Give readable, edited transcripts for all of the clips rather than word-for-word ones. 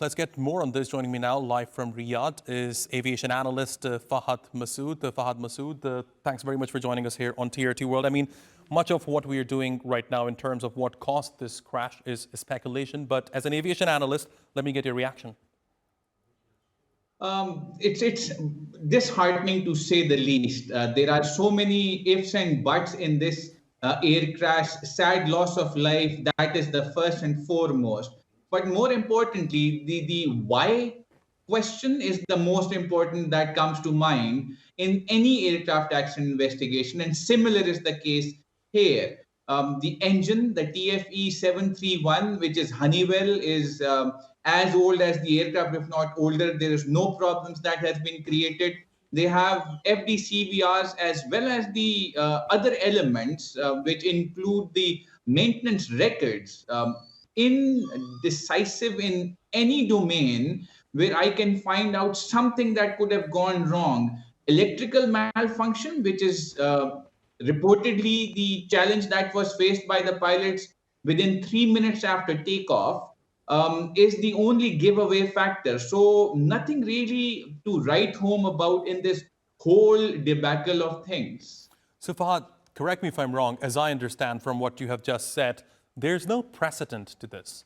Let's get more on this. Joining me now live from Riyadh is aviation analyst Fahad Masood. Fahad Masood, thanks very much for joining us here on TRT World. I mean, much of what we are doing right now in terms of what caused this crash is speculation. But as an aviation analyst, let me get your reaction. It's disheartening to say the least. There are so many ifs and buts in this air crash. Sad loss of life, that is the first and foremost. But more importantly, the why question is the most important that comes to mind in any aircraft accident investigation, and similar is the case here. The engine, the TFE 731, which is Honeywell, is as old as the aircraft, if not older. There is no problems that has been created. They have FDCVRs as well as the other elements, which include the maintenance records, indecisive in any domain where I can find out something that could have gone wrong. Electrical malfunction, which is reportedly the challenge that was faced by the pilots within 3 minutes after takeoff, is the only giveaway factor. So nothing really to write home about in this whole debacle of things. So Fahad, correct me if I'm wrong, as I understand from what you have just said, there's no precedent to this.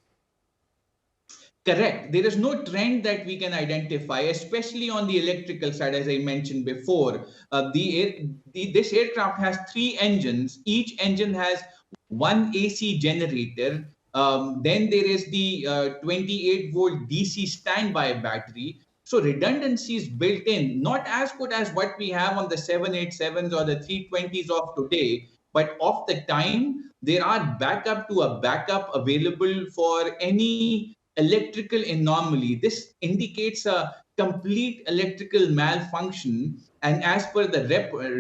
Correct. There is no trend that we can identify, especially on the electrical side, as I mentioned before. This aircraft has 3 engines. Each engine has one AC generator. Then there is the 28-volt DC standby battery. So redundancy is built in, not as good as what we have on the 787s or the 320s of today, but of the time, there are backup to a backup available for any electrical anomaly. This indicates a complete electrical malfunction. And as per the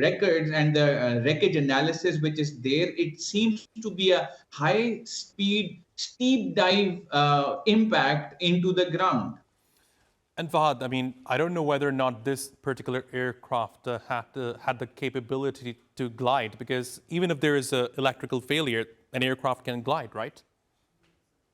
records and the wreckage analysis which is there, it seems to be a high speed, steep dive impact into the ground. And Fahad, I mean, I don't know whether or not this particular aircraft had the capability to glide, because even if there is an electrical failure, an aircraft can glide, right?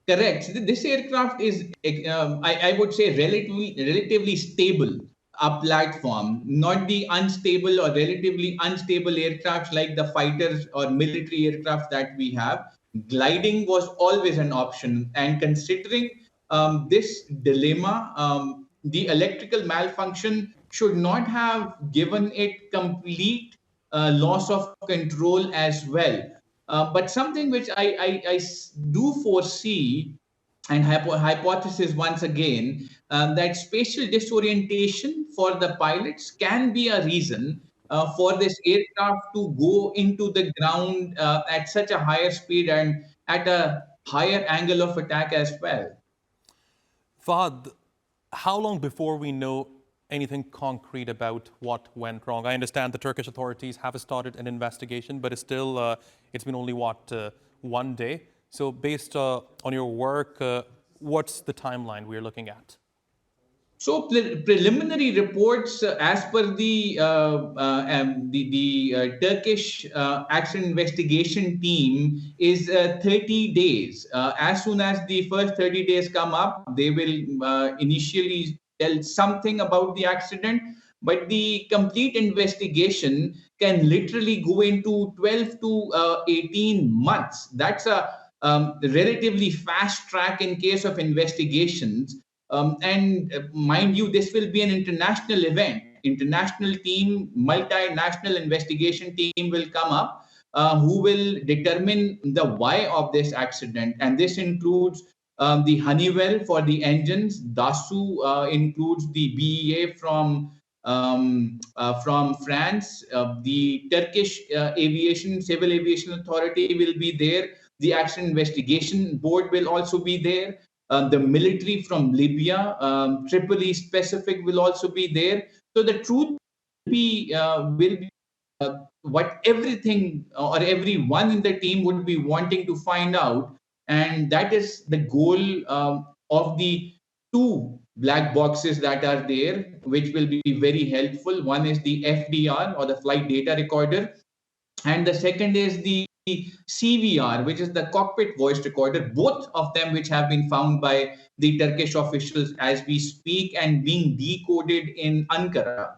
Correct. This aircraft is, I would say, relatively stable a platform, not the unstable or relatively unstable aircrafts like the fighters or military aircraft that we have. Gliding was always an option. And considering this dilemma, the electrical malfunction should not have given it complete loss of control as well. But something which I do foresee, and hypothesis once again, that spatial disorientation for the pilots can be a reason for this aircraft to go into the ground at such a higher speed and at a higher angle of attack as well. Fahad, how long before we know anything concrete about what went wrong? I understand the Turkish authorities have started an investigation, but it's still, it's been only, one day? So based on your work, what's the timeline we're looking at? So preliminary reports, as per the Turkish action investigation team, is 30 days. As soon as the first 30 days come up, they will initially tell something about the accident. But the complete investigation can literally go into 12 to 18 months. That's a relatively fast track in case of investigations. And mind you, this will be an international event. International team, multinational investigation team will come up, who will determine the why of this accident. And this includes the Honeywell for the engines. Dassault includes the BEA from France. The Turkish Civil Aviation Authority will be there. The Accident Investigation Board will also be there. The military from Libya, Tripoli specific, will also be there. So the truth will be what everything or everyone in the team would be wanting to find out. And that is the goal of the 2 black boxes that are there, which will be very helpful. One is the FDR, or the flight data recorder, and the second is the CVR, which is the cockpit voice recorder, both of them which have been found by the Turkish officials as we speak and being decoded in Ankara.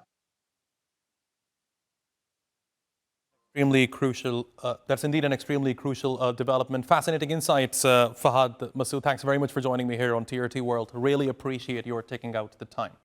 Extremely crucial. That's indeed an extremely crucial development. Fascinating insights, Fahad Masood. Thanks very much for joining me here on TRT World. Really appreciate your taking out the time.